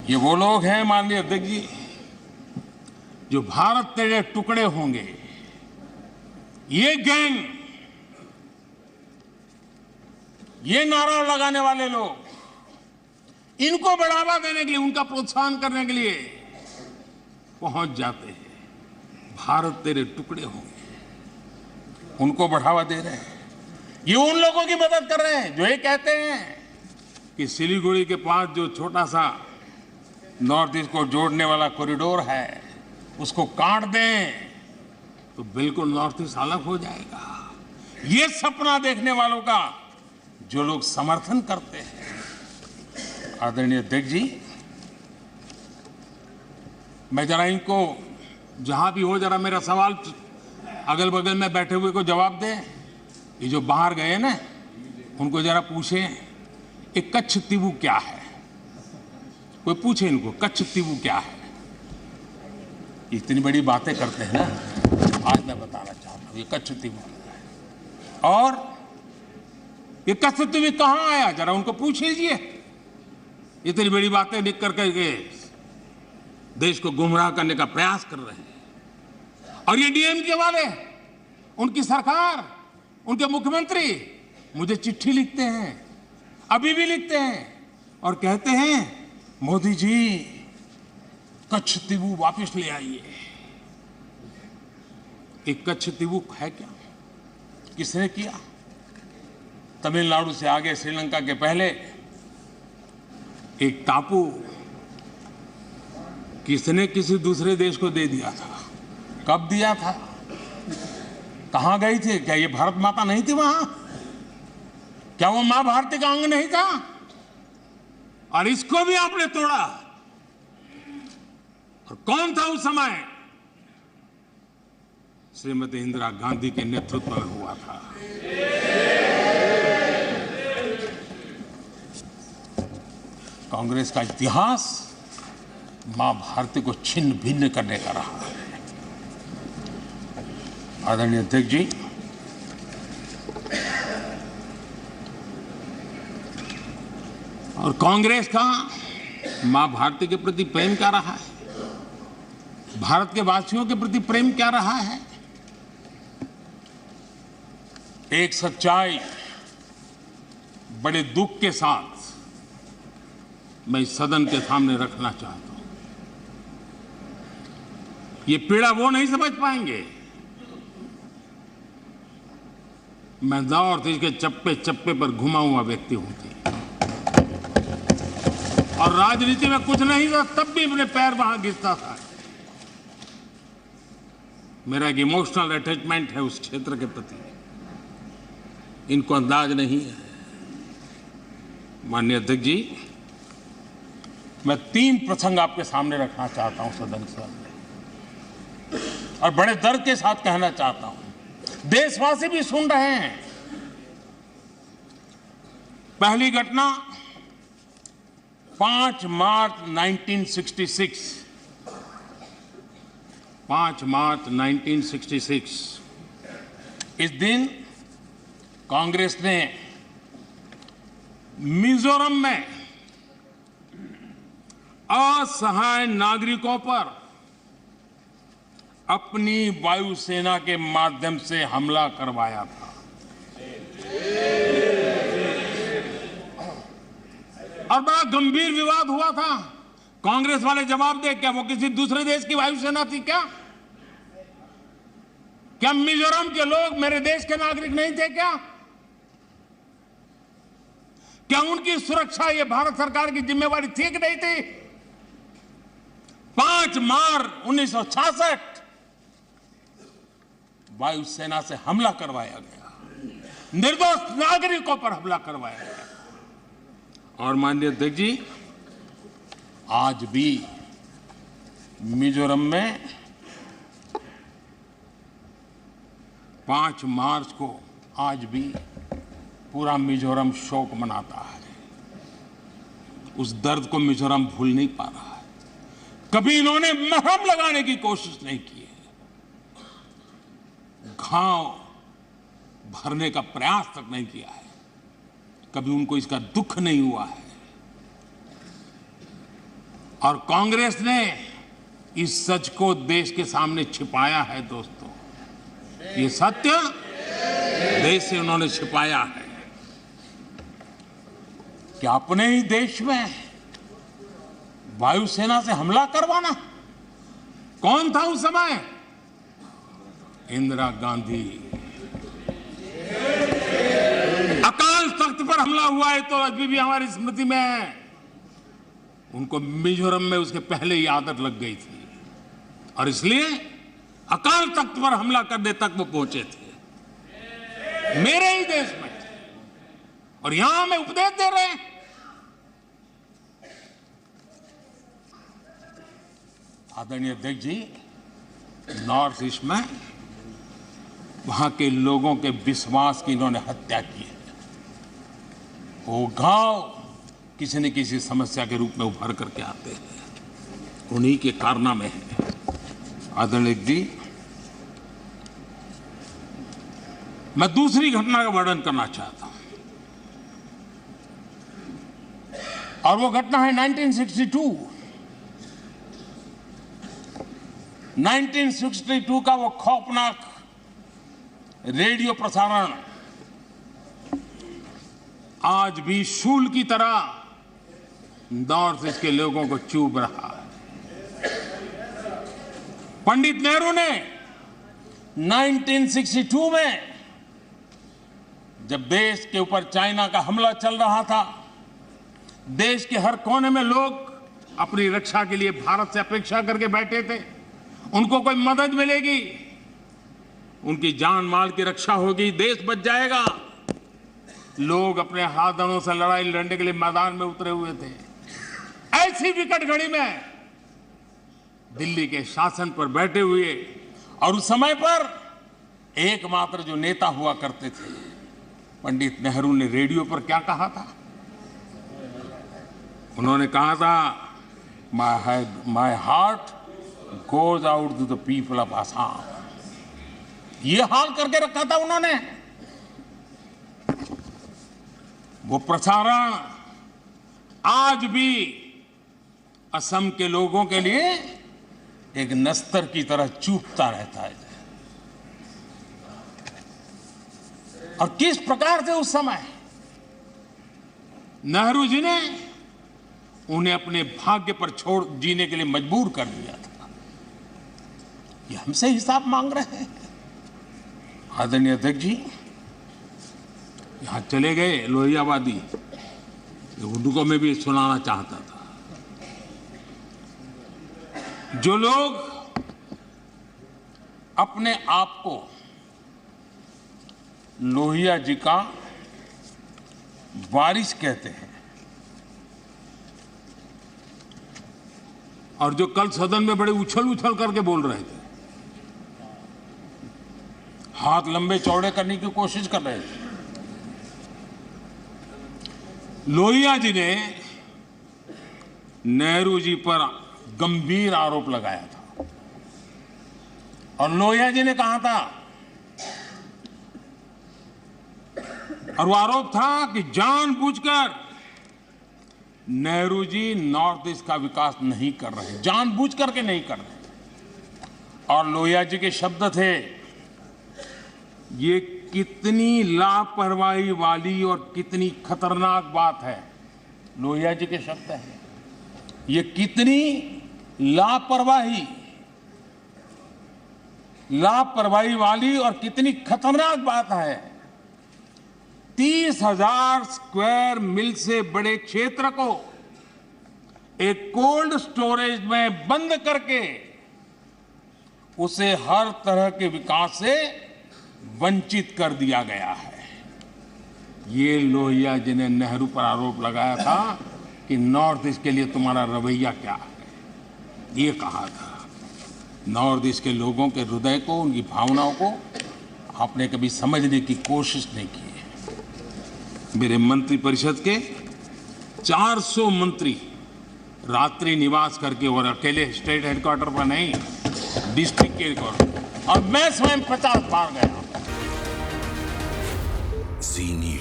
ये वो लोग हैं माननीय अध्यक्ष जी जो भारत तेरे टुकड़े होंगे, ये गैंग, ये नारा लगाने वाले लोग, इनको बढ़ावा देने के लिए, उनका प्रोत्साहन करने के लिए पहुंच जाते हैं। भारत तेरे टुकड़े होंगे, उनको बढ़ावा दे रहे हैं। ये उन लोगों की मदद कर रहे हैं जो ये कहते हैं कि सिलीगुड़ी के पास जो छोटा सा नॉर्थ ईस्ट को जोड़ने वाला कॉरिडोर है उसको काट दें तो बिल्कुल नॉर्थ ईस्ट अलग हो जाएगा। ये सपना देखने वालों का जो लोग समर्थन करते हैं, आदरणीय अध्यक्ष जी, मैं जरा इनको जहां भी हो जरा मेरा सवाल अगल बगल में बैठे हुए को जवाब दें। ये जो बाहर गए ना, उनको जरा पूछें एक कच्छ तीवू क्या है। कोई पूछे इनको कच्छ तीवू क्या है। इतनी बड़ी बातें करते हैं ना, आज मैं बताना चाहता हूं ये कच्छ तीवू है। और ये कच्छ तीवू कहां आया, जरा उनको पूछ लीजिए। इतनी बड़ी बातें लिख करके देश को गुमराह करने का प्रयास कर रहे हैं। और ये डीएमके वाले, उनकी सरकार, उनके मुख्यमंत्री मुझे चिट्ठी लिखते हैं, अभी भी लिखते हैं और कहते हैं मोदी जी कच्छ तीवू वापस ले आइए। एक कच्छ तीवू है क्या? किसने किया? तमिलनाडु से आगे श्रीलंका के पहले एक टापू किसने किसी दूसरे देश को दे दिया था? कब दिया था? कहां गई थी? क्या ये भारत माता नहीं थी वहां? क्या वो मां भारती का अंग नहीं था? और इसको भी आपने तोड़ा। और कौन था उस समय? श्रीमती इंदिरा गांधी के नेतृत्व में हुआ था। कांग्रेस का इतिहास मां भारती को छिन्न भिन्न करने का रहा है। आदरणीय अध्यक्ष जी, और कांग्रेस का मां भारती के प्रति प्रेम क्या रहा है, भारत के वासियों के प्रति प्रेम क्या रहा है, एक सच्चाई बड़े दुख के साथ मैं इस सदन के सामने रखना चाहता हूं। ये पीड़ा वो नहीं समझ पाएंगे। मैं नॉर्थ ईस्ट के चप्पे चप्पे पर घुमा हुआ व्यक्ति हूं और राजनीति में कुछ नहीं था तब भी अपने पैर वहां घिसता था। मेरा एक इमोशनल अटैचमेंट है उस क्षेत्र के प्रति, इनको अंदाज नहीं है। माननीय अध्यक्ष जी, मैं 3 प्रसंग आपके सामने रखना चाहता हूं सदन के सामने, और बड़े दर्द के साथ कहना चाहता हूं, देशवासी भी सुन रहे हैं। पहली घटना 5 मार्च 1966, 5 मार्च 1966। इस दिन कांग्रेस ने मिजोरम में असहाय नागरिकों पर अपनी वायुसेना के माध्यम से हमला करवाया था। और बड़ा गंभीर विवाद हुआ था। कांग्रेस वाले जवाब दे, क्या वो किसी दूसरे देश की वायुसेना थी क्या? क्या मिजोरम के लोग मेरे देश के नागरिक नहीं थे क्या? क्या उनकी सुरक्षा ये भारत सरकार की जिम्मेवारी थी कि नहीं थी? 5 मार्च 1966 वायुसेना से हमला करवाया गया, निर्दोष नागरिकों पर हमला करवाया गया। और माननीय अध्यक्ष जी, आज भी मिजोरम में 5 मार्च को आज भी पूरा मिजोरम शोक मनाता है। उस दर्द को मिजोरम भूल नहीं पा रहा है। कभी इन्होंने मरहम लगाने की कोशिश नहीं की है, घाव भरने का प्रयास तक नहीं किया है। कभी उनको इसका दुख नहीं हुआ है। और कांग्रेस ने इस सच को देश के सामने छिपाया है दोस्तों। ये सत्य देश से उन्होंने छिपाया है कि अपने ही देश में वायुसेना से हमला करवाना। कौन था उस समय? इंदिरा गांधी। अकाल तख्त पर हमला हुआ है तो अभी भी हमारी स्मृति में है। उनको मिजोरम में उसके पहले ही आदत लग गई थी और इसलिए अकाल तख्त पर हमला करने तक वो पहुंचे थे, मेरे ही देश में। और यहां हमें उपदेश दे रहे हैं। आदरणीय अध्यक्ष जी, नॉर्थ ईस्ट में वहां के लोगों के विश्वास की इन्होंने हत्या की है। वो घाव किसी न किसी समस्या के रूप में उभर करके आते हैं, उन्हीं के कारनामे हैं। आदरणीय जी, मैं दूसरी घटना का वर्णन करना चाहता हूं और वो घटना है 1962 का वो खौफनाक रेडियो प्रसारण आज भी शूल की तरह नॉर्थ ईस्ट के लोगों को चुभ रहा है। पंडित नेहरू ने 1962 में जब देश के ऊपर चाइना का हमला चल रहा था, देश के हर कोने में लोग अपनी रक्षा के लिए भारत से अपेक्षा करके बैठे थे। उनको कोई मदद मिलेगी, उनकी जान माल की रक्षा होगी, देश बच जाएगा। लोग अपने हाथों से लड़ाई लड़ने के लिए मैदान में उतरे हुए थे। ऐसी विकट घड़ी में दिल्ली के शासन पर बैठे हुए और उस समय पर एकमात्र जो नेता हुआ करते थे, पंडित नेहरू ने रेडियो पर क्या कहा था? उन्होंने कहा था, my heart goes out to the people of Assam. ये हाल करके रखा था उन्होंने। वो प्रसारण आज भी असम के लोगों के लिए एक नस्तर की तरह चूपता रहता है। और किस प्रकार से उस समय नेहरू जी ने उन्हें अपने भाग्य पर छोड़ जीने के लिए मजबूर कर दिया था। ये हमसे हिसाब मांग रहे हैं। आदरणीय अध्यक्ष जी, यहां चले गए लोहियावादी, उनको मैं भी सुनाना चाहता था। जो लोग अपने आप को लोहिया जी का वारिस कहते हैं और जो कल सदन में बड़े उछल उछल करके बोल रहे थे, हाथ लंबे चौड़े करने की कोशिश कर रहे थे, लोहिया जी ने नेहरू जी पर गंभीर आरोप लगाया था और लोहिया जी ने कहा था, और वो आरोप था कि जानबूझकर नेहरू जी नॉर्थ ईस्ट का विकास नहीं कर रहे, जानबूझ करके नहीं कर रहे। और लोहिया जी के शब्द थे, ये कितनी लापरवाही वाली और कितनी खतरनाक बात है। लोहिया जी के शब्द हैं, ये कितनी लापरवाही वाली और कितनी खतरनाक बात है। 30,000 स्क्वायर मील से बड़े क्षेत्र को एक कोल्ड स्टोरेज में बंद करके उसे हर तरह के विकास से वंचित कर दिया गया है। ये लोहिया जी ने नेहरू पर आरोप लगाया था कि नॉर्थ ईस्ट के लिए तुम्हारा रवैया क्या है। ये कहा था। नॉर्थ ईस्ट के लोगों के हृदय को, उनकी भावनाओं को आपने कभी समझने की कोशिश नहीं की है। मेरे मंत्रिपरिषद के 400 मंत्री रात्रि निवास करके, और अकेले स्टेट हेडक्वार्टर पर नहीं, डिस्ट्रिक्ट के हेडक्वार्टर, और मैं स्वयं 50 बार गया। जी न्यूज़।